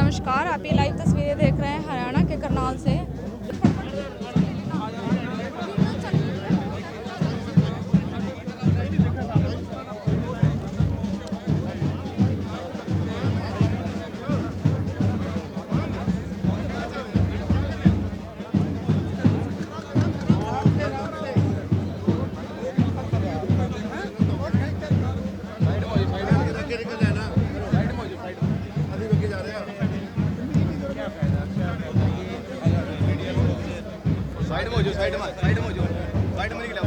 नमस्कार, आप ये लाइव तस्वीरें देख रहे हैं हरियाणा के करनाल से। साइड में निकला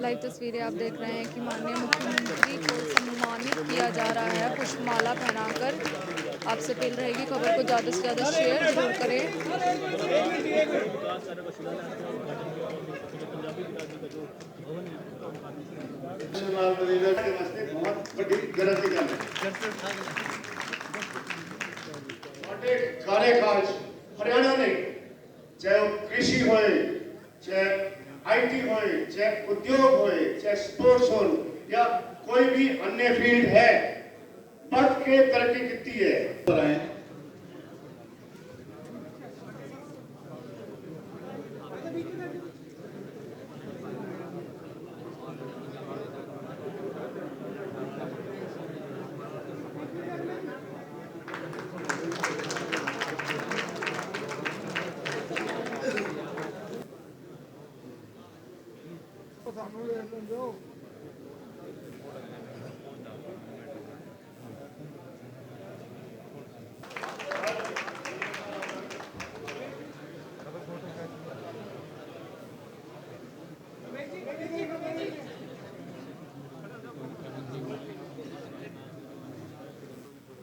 लाइव तस्वीरें आप देख रहे हैं कि माननीय मुख्यमंत्री को सम्मानित किया जा रहा है पुष्पमाला पहनाकर। आपसे अपील रहेगी खबर को ज़्यादा से ज़्यादा शेयर जरूर करें। हरियाणा ने चाहे कृषि हो, चाहे IT हो, चाहे उद्योग हो, चाहे स्पोर्ट्स हो या कोई भी अन्य फील्ड है, बढ़ के तरक्की की है।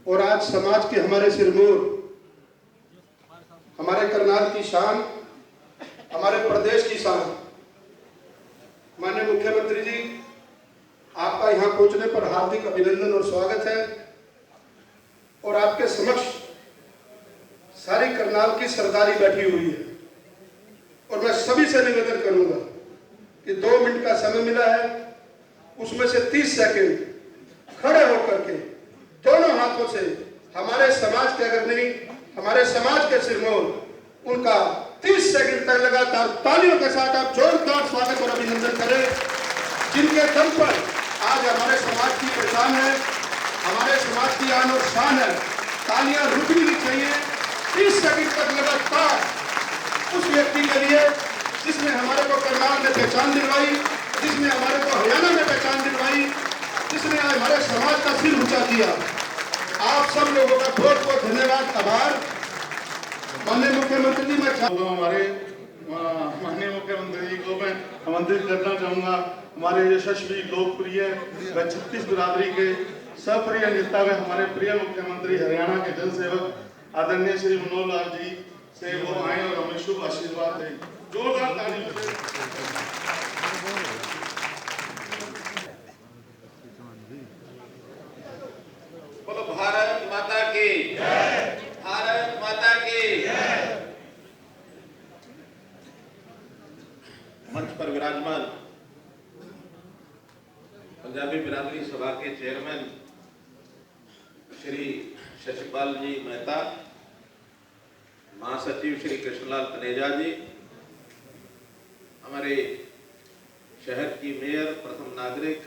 और आज समाज के हमारे सिरमौर, हमारे करनाल की शान, हमारे प्रदेश की शान, माननीय मुख्यमंत्री जी, आपका यहाँ पहुंचने पर हार्दिक अभिनंदन और स्वागत है। और आपके समक्ष सारी करनाल की सरदारी बैठी हुई है और मैं सभी से निवेदन करूंगा कि 2 मिनट का समय मिला है, उसमें से 30 सेकंड खड़े होकर के दोनों हाथों से हमारे समाज के, अगर नहीं हमारे समाज के सिरमौर, उनका 30 सेकंड तक लगातार तालियों के साथ आप जोरदार स्वागत और अभिनंदन करें, जिनके दम पर आज हमारे समाज की पहचान है, हमारे समाज की आन और शान है। तालियां रुकनी नहीं चाहिए। 30 सेकंड तक लगातार उस व्यक्ति के लिए जिसने हमारे को करनाल में पहचान दिलवाई, जिसने हमारे को हरियाणा में पहचान दिलवाई, जिसने आज हमारे समाज का सिर ऊंचा किया। आप सब लोगों का बहुत बहुत धन्यवाद, आभार। माननीय मुख्यमंत्री जी, मैं हमारे माननीय मुख्यमंत्री जी को मैं आमंत्रित करना चाहूंगा। हमारे यशस्वी लोकप्रिय व छत्तीस बिरादरी के सप्रिय नेता व हमारे प्रिय मुख्यमंत्री, हरियाणा के जन सेवक आदरणीय श्री मनोहर लाल जी से वो आए और हमें शुभ आशीर्वाद दें। जोरदार तालियों से। बोलो भारत माता की जय, भारत माता की जय। मंच पर विराजमान पंजाबी बिरादरी सभा के चेयरमैन श्री शशिपाल जी मेहता, महासचिव श्री कृष्णलाल तनेजा जी, हमारे शहर की मेयर प्रथम नागरिक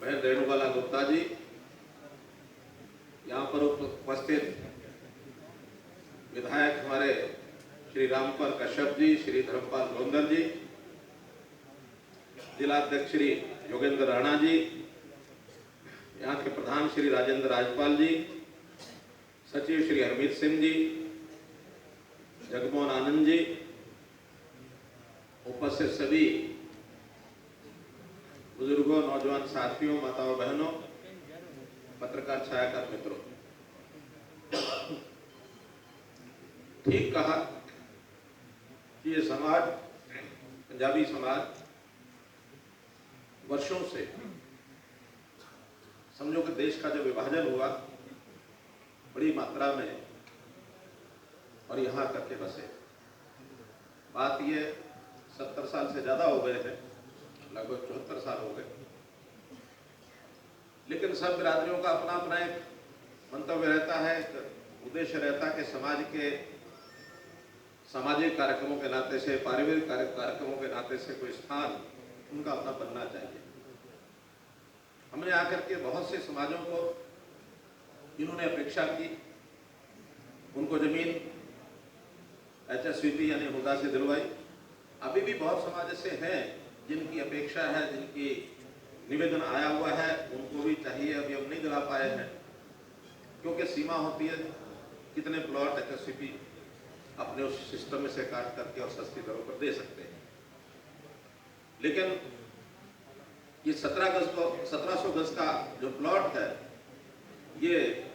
बहन रेणुबाला गुप्ता जी, यहाँ पर उपस्थित विधायक हमारे श्री रामपाल कश्यप जी, श्री धर्मपाल गोंदल जी, जिलाध्यक्ष श्री योगेंद्र राणा जी, यहाँ के प्रधान श्री राजेंद्र राजपाल जी, सचिव श्री हरमीत सिंह जी, जगमोहन आनंद जी, उपस्थित सभी बुजुर्गों, नौजवान साथियों, माताओं, बहनों, पत्रकार छायाकार मित्रों, ठीक कहा कि ये समाज, पंजाबी समाज वर्षों से, समझो कि देश का जो विभाजन हुआ बड़ी मात्रा में और यहाँ करके बसे। बात ये 70 साल से ज्यादा हो गए हैं, लगभग 74 साल हो गए, लेकिन सब बिरादरियों का अपना अपना एक मंतव्य रहता है, एक उद्देश्य रहता है कि समाज के सामाजिक कार्यक्रमों के नाते से, पारिवारिक कार्यक्रमों के नाते से कोई स्थान उनका अपना बनना चाहिए। हमने आकर के बहुत से समाजों को, जिन्होंने अपेक्षा की, उनको जमीन HSVP यानी हुदा से दिलवाई। अभी भी बहुत समाज ऐसे हैं जिनकी अपेक्षा है, जिनकी निवेदन आया हुआ है, उनको भी चाहिए, अभी हम नहीं दिला पाए हैं, क्योंकि सीमा होती है कितने प्लॉट HSVP अपने उस सिस्टम में से काट करके और सस्ती दरों पर दे सकते हैं। लेकिन ये 1700 गज का जो प्लॉट है, ये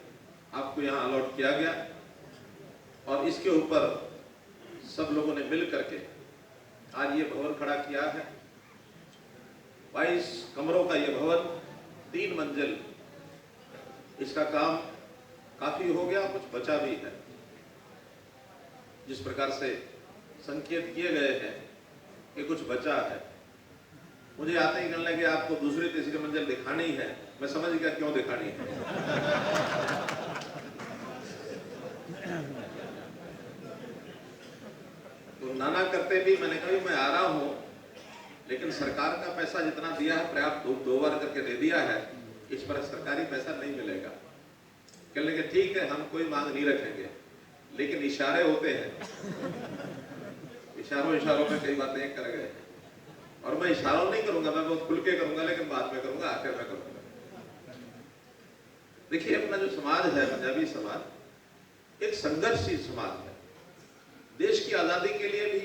आपको यहाँ अलॉट किया गया और इसके ऊपर सब लोगों ने मिल करके आज ये भवन खड़ा किया है। 22 कमरों का ये भवन, 3 मंजिल, इसका काम काफी हो गया, कुछ बचा भी है। जिस प्रकार से संकेत किए गए हैं कि कुछ बचा है, मुझे आते ही कहने लगे आपको दूसरी तीसरी मंजिल दिखानी है। मैं समझ गया क्यों दिखानी है। तो नाना करते भी मैंने कहा मैं आ रहा हूं, लेकिन सरकार का पैसा जितना दिया है पर्याप्त, दो बार करके दे दिया है, इस पर सरकारी पैसा नहीं मिलेगा। कहने लगे ठीक है, हम कोई मांग नहीं रखेंगे, लेकिन इशारे होते हैं, इशारों में कई बातें कर गए। और मैं इशारों नहीं करूंगा, मैं बहुत खुल के करूंगा, लेकिन बाद में करूंगा, आखिर में करूंगा। देखिए, अपना जो समाज है, पंजाबी समाज, एक संघर्षशील समाज है। देश की आजादी के लिए भी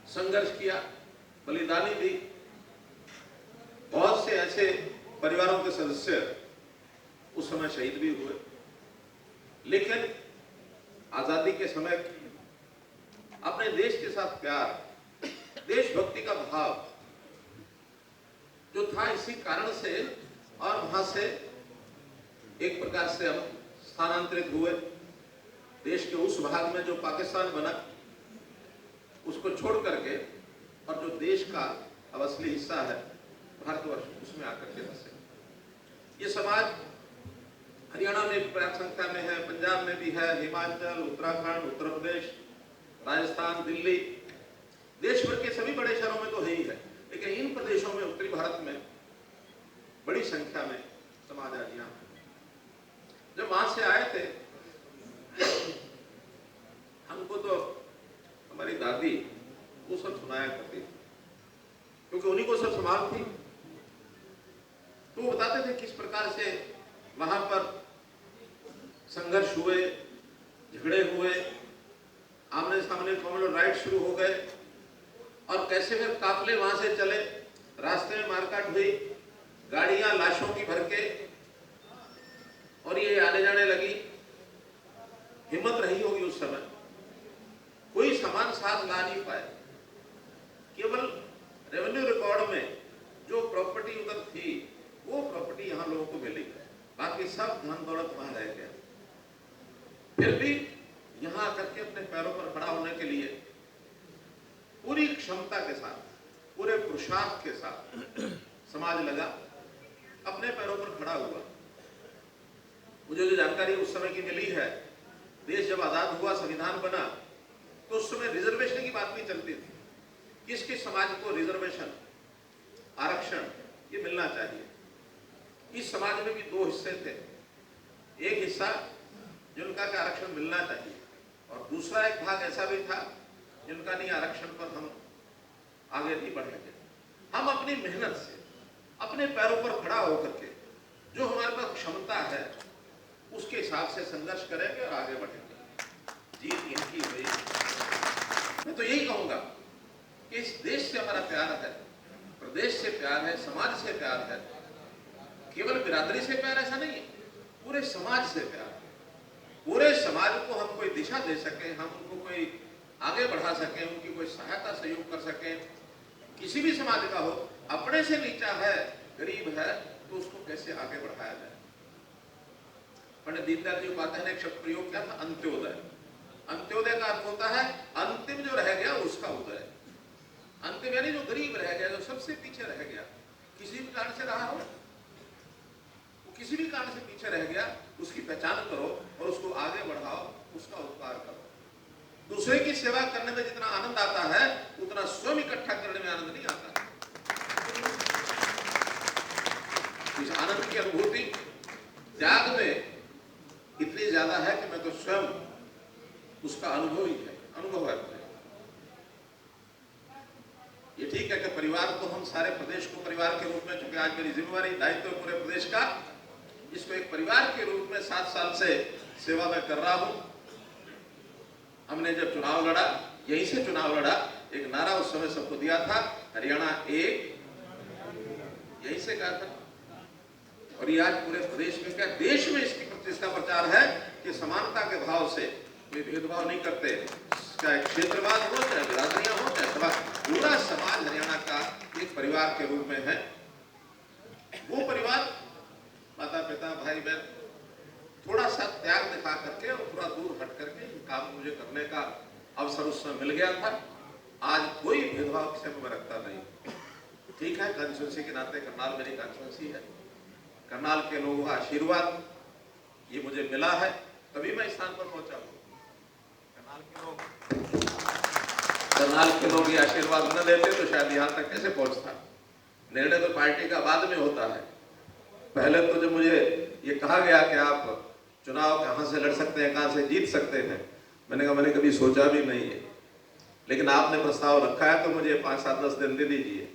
संघर्ष किया, बलिदानी दी। बहुत से ऐसे परिवारों के सदस्य उस समय शहीद भी हुए, लेकिन आजादी के समय अपने देश के साथ प्यार, देशभक्ति का भाव जो था, इसी कारण से और वहां से एक प्रकार से हम स्थानांतरित हुए। देश के उस भाग में जो पाकिस्तान बना, उसको छोड़ करके, और जो देश का अब असली हिस्सा है भारतवर्ष, उसमें आकर के बसे। ये समाज हरियाणा में पर्याप्त संख्या में है, पंजाब में भी है, हिमाचल, उत्तराखंड, उत्तर प्रदेश, राजस्थान, दिल्ली, देश भर के सभी बड़े शहरों में तो है ही है, लेकिन इन प्रदेशों में, उत्तरी भारत में बड़ी संख्या में समाज आज यहाँ। जब वहां से आए थे, हमको तो हमारी दादी वो सब सुनाया करती थी, क्योंकि उन्हीं को सब संभाल थी। तो वो बताते थे किस प्रकार से वहां पर संघर्ष हुए, झगड़े हुए, आमने सामने कॉमन राइट शुरू हो गए, और कैसे फिर काफिले वहां से चले, रास्ते में मारकाट हुई, गाड़ियां लाशों की भर के, और ये आने जाने लगी। हिम्मत रही होगी उस समय, कोई सामान साथ ला नहीं पाए। केवल रेवेन्यू रिकॉर्ड में जो प्रॉपर्टी उधर थी, वो प्रॉपर्टी यहाँ लोगों को मिली, बाकी सब धन दौलत वहां रह गया। फिर भी यहाँ आकर के अपने पैरों पर खड़ा होने के लिए पूरी क्षमता के साथ, पूरे पुरुषार्थ के साथ समाज लगा, अपने पैरों पर खड़ा हुआ। मुझे जो जानकारी उस समय की मिली है, देश जब आजाद हुआ, संविधान बना, तो उस समय रिजर्वेशन की बात भी चलती थी, किस किस समाज को रिजर्वेशन, आरक्षण ये मिलना चाहिए। इस समाज में भी 2 हिस्से थे, एक हिस्सा जिनका का आरक्षण मिलना चाहिए, और दूसरा एक भाग ऐसा भी था जिनका नहीं, आरक्षण पर हम आगे नहीं बढ़ेंगे। हम अपनी मेहनत से, अपने पैरों पर खड़ा होकर के, जो हमारे पास क्षमता है उसके हिसाब से संघर्ष करेंगे और आगे बढ़ेंगे। जीत इनकी हुई। मैं तो यही कहूंगा कि इस देश से हमारा प्यार है, प्रदेश से प्यार है, समाज से प्यार है, केवल बिरादरी से प्यार ऐसा नहीं है, पूरे समाज से प्यार है। पूरे समाज को हम कोई दिशा दे सके, हम उनको कोई आगे बढ़ा सकें, उनकी कोई सहायता सहयोग कर सकें। किसी भी समाज का हो, अपने से नीचा है, गरीब है, तो उसको कैसे आगे बढ़ाया जाए। पंडित दीनदयाल जी उपाध्याय ने एक शब्द प्रयोग किया था, अंत्योदय। अंत्योदय का अर्थ होता है अंतिम जो रह गया उसका उदय। अंतिम यानी जो गरीब रह गया, जो सबसे पीछे रह गया, किसी भी कारण से रहा हो, वो किसी भी कारण से पीछे रह गया, उसकी पहचान करो और उसको आगे बढ़ाओ, उसका उपकार करो। दूसरे की सेवा करने में जितना आनंद आता है उतना स्वयं इकट्ठा करने में आनंद नहीं आता। इस आनंद की अनुभूति त्याग में इतनी ज्यादा है कि मैं तो स्वयं उसका अनुभव ही है, अनुभव है। ये ठीक है कि परिवार को हम सारे प्रदेश को परिवार के रूप में, चूंकि आज मेरी जिम्मेवारी दायित्व है पूरे प्रदेश का, इसको एक परिवार के रूप में 7 साल से सेवा में कर रहा हूं। हमने जब चुनाव लड़ा, यहीं से चुनाव लड़ा, एक नारा उस समय सबको दिया था, हरियाणा एक, यहीं से कहा था। और ये आज पूरे प्रदेश में, क्या देश में इसका प्रचार है कि समानता के भाव से कोई भेदभाव नहीं करते, चाहे क्षेत्रवाद हो, चाहे बिरादरियां हो, चाहे समाज, पूरा समाज हरियाणा का एक परिवार के रूप में है। वो परिवार माता पिता भाई बहन थोड़ा सा त्याग दिखा करके और थोड़ा दूर हट करके काम मुझे करने का अवसर उस समय मिल गया था। आज कोई भेदभाव किसी में रखता नहीं। ठीक है, कंस्टिट्यूंसी के नाते करनाल मेरी कंस्टिट्यूंसी है, करनाल के लोगों का आशीर्वाद ये मुझे मिला है, तभी मैं इस स्थान पर पहुंचा हूं। करनाल के लोग ये आशीर्वाद न देते तो शायद यहां तक कैसे पहुंचता। निर्णय तो पार्टी का बाद में होता है। पहले तो जब मुझे ये कहा गया कि आप चुनाव कहां से लड़ सकते हैं, कहां से जीत सकते हैं, मैंने कहा मैंने कभी सोचा भी नहीं है, लेकिन आपने प्रस्ताव रखा है तो मुझे 5-7-10 दिन दे दीजिए।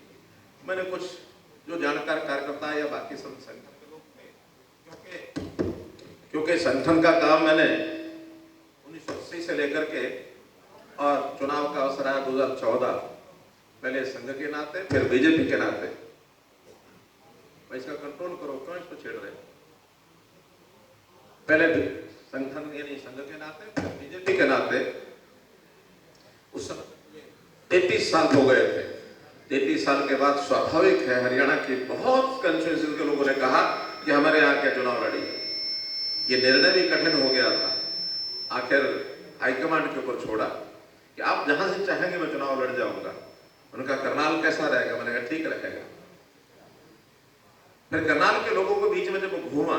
मैंने कुछ जो जानकार कार्यकर्ता या बाकी संगठन के लोग थे, क्योंकि संगठन का काम मैंने 1980 से लेकर के और चुनाव का अवसर आया 2014, पहले संघ के नाते फिर बीजेपी के नाते। भाई इसका कंट्रोल करो, क्यों इसको छेड़ रहे? पहले संगठन यानी संघ के नाते फिर बीजेपी के नाते। उस समय 33 साल हो गए थे। 33 साल के बाद स्वाभाविक है हरियाणा की बहुत कंस्टिट्यूएंसी के लोगों ने कहा कि हमारे यहाँ क्या चुनाव लड़ी। ये निर्णय भी कठिन हो गया था, आखिर हाईकमांड के ऊपर छोड़ा कि आप जहां से चाहेंगे मैं चुनाव लड़ जाऊंगा। उनका करनाल कैसा रहेगा, मैंने कहा ठीक रहेगा। फिर करनाल के लोगों को बीच में जब घूमा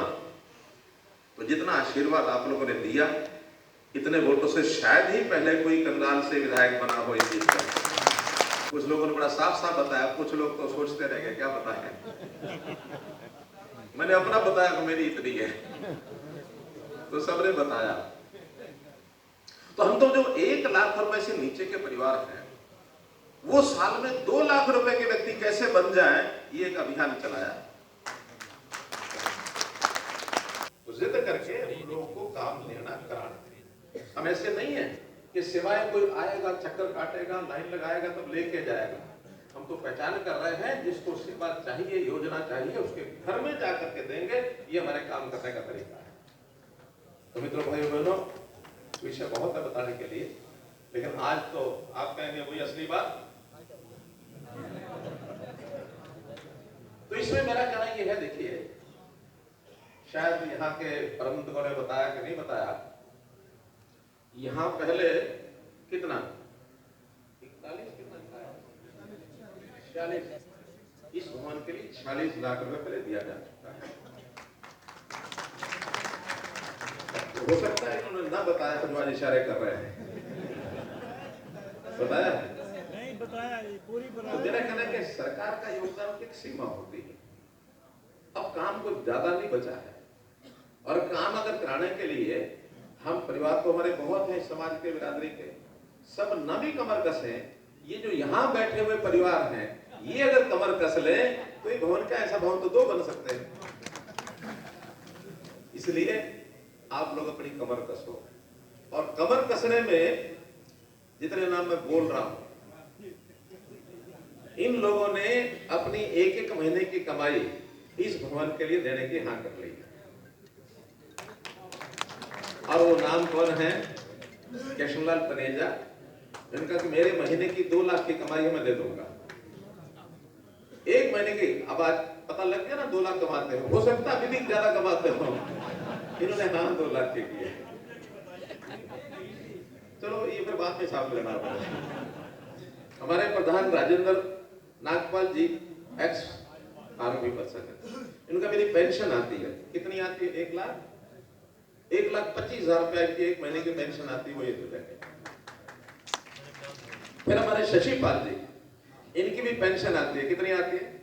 तो जितना आशीर्वाद आप लोगों ने दिया, इतने वोटों से शायद ही पहले कोई करनाल से विधायक बना हो इस चीज का। कुछ लोगों ने बड़ा साफ साफ बताया, कुछ लोग तो सोचते रह गए क्या बताया। मैंने अपना बताया कि मेरी इतनी है, तो सबने बताया। तो हम तो जो 1 लाख रुपए से नीचे के परिवार हैं, वो साल में 2 लाख रुपए के व्यक्ति कैसे बन जाएं, ये एक अभियान चलाया। जिद करके लोगों को काम लेना कराना। हम ऐसे नहीं है कि सिवाय कोई आएगा, चक्कर काटेगा, लाइन लगाएगा तब लेके जाएगा। हम तो पहचान कर रहे हैं जिसको सेवा चाहिए, योजना चाहिए, उसके घर में जाकर के देंगे। ये हमारे काम करने का तरीका है। तो मित्रों, भाइयों बहनों, विषय बहुत है बताने के लिए, लेकिन आज तो आप कहेंगे वही असली बात। तो इसमें मेरा कहना यह है, देखिए शायद यहाँ के प्रबंधकों ने बताया कि नहीं बताया, यहाँ पहले कितना 46 इस भवन के लिए 46 लाख रुपए पहले दिया जा चुका है। हो सकता है इन्होंने ना बताया, तो आज इशारे कर रहे हैं। बताया नहीं, बताया पूरी बना। तो मेरा कहना है कि सरकार का योगदान की एक सीमा होती है। अब काम को ज्यादा नहीं बचा है, और काम अगर कराने के लिए हम परिवार तो हमारे बहुत हैं, समाज के बिरादरी के सब न भी कमर कसे, ये जो यहाँ बैठे हुए परिवार हैं, ये अगर कमर कस ले तो ये भवन का ऐसा भवन तो 2 बन सकते हैं। इसलिए आप लोग अपनी कमर कसो, और कमर कसने में जितने नाम मैं बोल रहा हूं, इन लोगों ने अपनी 1-1 महीने की कमाई इस भवन के लिए देने की हाँ कर ली। और वो नाम कौन है? कृष्णलाल तनेजा। इनका कि मेरे महीने की 2 लाख की कमाई मैं दे दूंगा। एक महीने की, अब आज पता लग गया ना 2 लाख कमाते हो सकता है अभी ज्यादा कमाते हो। इन्होंने हाँ 2 लाख के किए। चलो ये फिर बाद में हिसाब लेना पड़ेगा। हमारे प्रधान राजेंद्र नागपाल जी एक्स आर्मी पर्सन है। इनका मेरी पेंशन आती है, कितनी आती है? 1,25,000 रुपया की एक महीने की पेंशन आती है, वो ये तो देंगे। फिर हमारे शशिपाल जी, इनकी भी पेंशन आती है, कितनी आती है?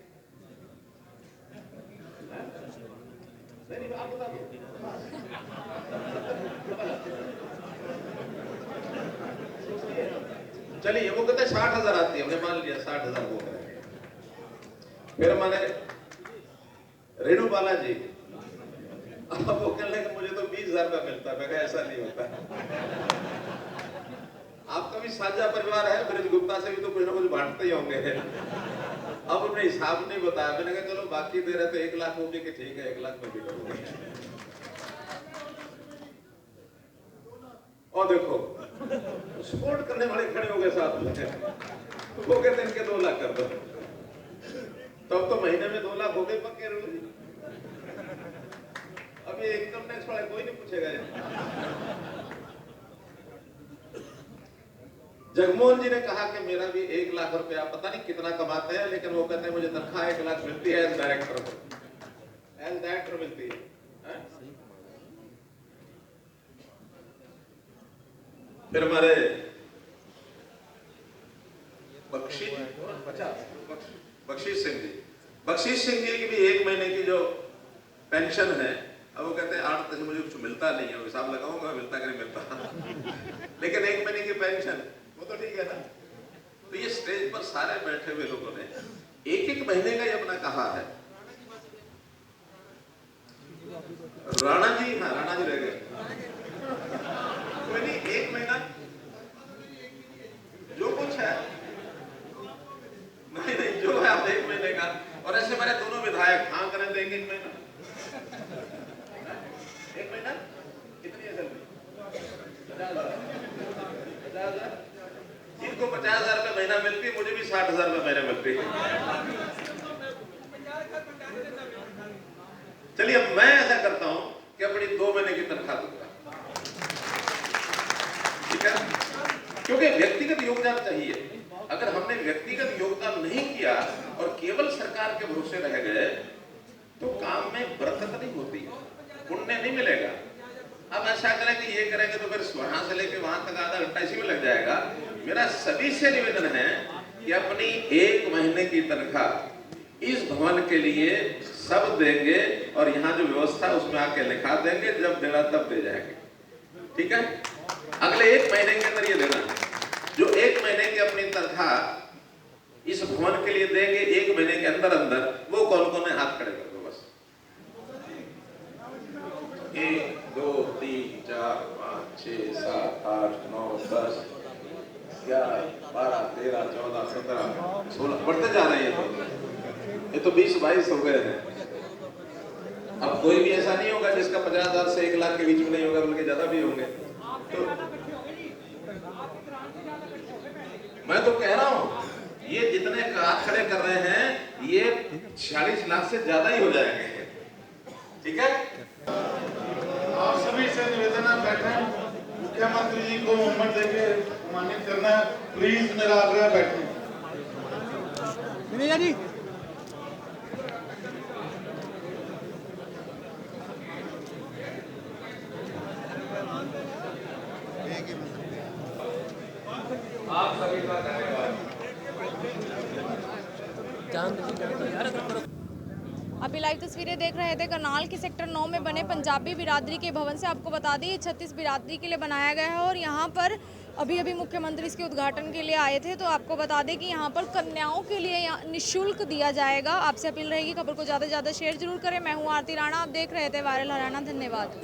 नहीं, आप बता दो। चलिए वो कहते 60,000 आती है, हमने मान लिया 60,000 वो करेंगे। फिर हमारे रेणु बाला जी, अब वो कहने लगे मुझे तो 20,000 रुपया मिलता है। मैं कहा ऐसा नहीं होता। आपका भी साझा परिवार है, ब्रज गुप्ता से भी तो कुछ ना कुछ बांटते ही होंगे। अब उन्होंने हिसाब नहीं बताया। मैंने कहा चलो बाकी दे रहे तो 1 लाख हो गए कि ठीक है 1 लाख में भी करूंगा। और देखो सपोर्ट करने वाले खड़े हो गए साथ में, वो कहते हैं इनके 2 लाख कर दो। तब तो महीने में 2 लाख हो गए पक्के। अभी इनकम टैक्स वाले कोई नहीं पूछेगा। जगमोहन जी ने कहा कि मेरा भी 1 लाख रुपया, पता नहीं कितना कमाते हैं, लेकिन वो कहते हैं मुझे तनख्वाह 1 लाख मिलती है एज डायरेक्टर मिलती है। फिर हमारे बख्शीश सिंह जी की भी 1 महीने की जो पेंशन है, अब वो कहते हैं 8 तक मुझे कुछ मिलता नहीं है, हिसाब लगाऊंगा मिलता कि नहीं मिलता। लेकिन 1 महीने की पेंशन वो तो ठीक है ना। तो ये स्टेज पर सारे बैठे हुए लोगों ने 1-1 महीने का ही अपना कहा है। राणा जी, हाँ राणा जी रह गए। कोई नहीं, 1 महीना जो कुछ है, नहीं जो है आप 1 महीने का। और ऐसे हमारे दोनों विधायक हाँ करें देंगे 1 महीना। 1 महीना कितनी है सैलरी? 50,000। जिनको 50,000 रुपये महीना मिलती है, मुझे भी 60,000 रुपये महीना मिलती है। चलिए अब मैं ऐसा करता हूं कि अपनी 2 महीने की तनख्वाह दूंगा, ठीक है? क्योंकि व्यक्तिगत योगदान चाहिए। अगर हमने व्यक्तिगत योगदान नहीं किया और केवल सरकार के भरोसे रह गए तो काम में बरकत नहीं होती, पुण्य नहीं मिलेगा। अब ऐसा करें कि ये करेंगे तो फिर वहां से लेके वहां तक आधा घंटा इसी में लग जाएगा। मेरा सभी से निवेदन है कि अपनी 1 महीने की तनख्वाह इस भवन के लिए सब देंगे और यहाँ जो व्यवस्था है उसमें आके लिखा देंगे, जब देना तब दे जाएंगे, ठीक है? अगले 1 महीने के अंदर ये देना है। जो 1 महीने की अपनी तनख्वाह इस भवन के लिए देंगे 1 महीने के अंदर अंदर, वो कौन कौन है हाथ खड़े कर दो बस। 1 2 3 4 5 6 7 8 9 10 11 12 13 14 17 16 बढ़ते जा रहे हैं। ये तो 20-22 हो गए हैं। अब कोई भी ऐसा नहीं होगा जिसका 50,000 से 1 लाख के बीच में नहीं होगा, बल्कि ज्यादा भी होंगे। तो मैं तो कह रहा हूं ये जितने हाथ खड़े कर रहे हैं ये 46 लाख से ज्यादा ही हो जाएंगे, ठीक है? आप सभी से निवेदन है, बैठे मुख्यमंत्री जी को मोमेंट देके सम्मानित करना। प्लीज मेरा आग्रह बैठे। जी आप सभी का धन्यवाद। अभी लाइव तस्वीरें देख रहे थे करनाल के सेक्टर 9 में बने पंजाबी बिरादरी के भवन से। आपको बता दें 36 बिरादरी के लिए बनाया गया है और यहाँ पर अभी मुख्यमंत्री इसके उद्घाटन के लिए आए थे। तो आपको बता दें कि यहाँ पर कन्याओं के लिए निःशुल्क दिया जाएगा। आपसे अपील रहेगी खबर को ज़्यादा से ज़्यादा शेयर जरूर करें। मैं हूँ आरती राणा, आप देख रहे थे वायरल हरियाणा। धन्यवाद।